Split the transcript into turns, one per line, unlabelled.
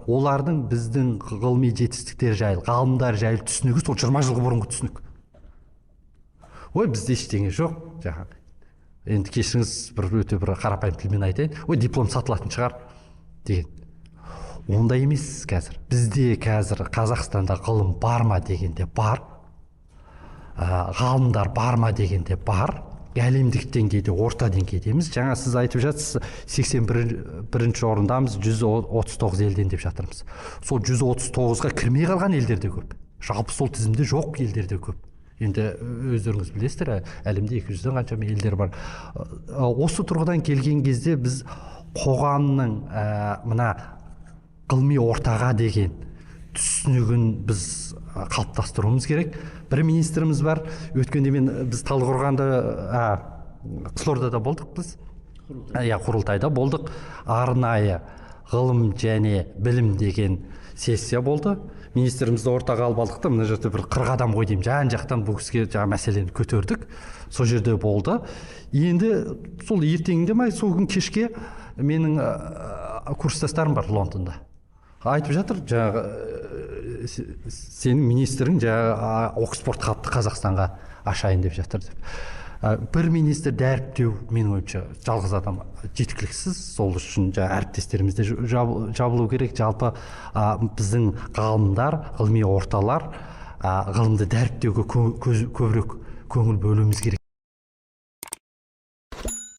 олардың біздің ғылыми жетістіктер жайлы, ғалымдар жайлы түсінігі сол 20 жыл бұрынғы түсінік. Ой, бізде ештеңе жоқ, жаңағы. Енді кешіңіз өте бір қарапайым тілмен айтайын. Ой, диплом сатылатын шығар деген. Ондай емес қазір. Бізде қазір Қазақстанда ғылым бар ма дегенде бар. Ғалымдар бар ма дегенде бар. Әлемдік деңгейде, орта деңгейдеміз. Жаңа сіз айтып жатсыз, 81-ші орындамыз, 139 елден деп жатырмыз. Сол 139-ға кірмей қалған елдер де көп. Жалпы сол тізімде жоқ елдер де көп. Енді өздеріңіз білесіздер, әлемде 200-ден қаншама елдер бар. Осы тұрғыдан келген кезде біз қоғамның мына ғылыми ортаға деген түсінігін біз қалыптастыруымыз керек. Бір министріміз бар. Өткенде біз Талдықорғанда, Қызылордада болдық біз. Құрылтайда болдық. Арнайы ғылым және білім деген сессия болды. Министрімізді ортаға алып алдық та, мына жерде бір 40 адам ғой деймін. Жан-жақтан бұл кісіге жаңа мәселені көтердік. Сол жерде болды. Енді сол ертеңінде сол күн кешке менің курстастарым бар Лондонда. Айтып жатыр, жаңағы сенің министрің жаңағы Оксфорд хабты Қазақстанға ашайын деп жатыр деп. Бір министр дәріптеу, менің ойымша, жалғыз адам жеткіліксіз. Сол үшін әріптестерімізде жабылу керек. Жалпы біздің ғалымдар, ғылыми орталар ғылымды дәріптеуге көбірек көңіл бөлуіміз керек.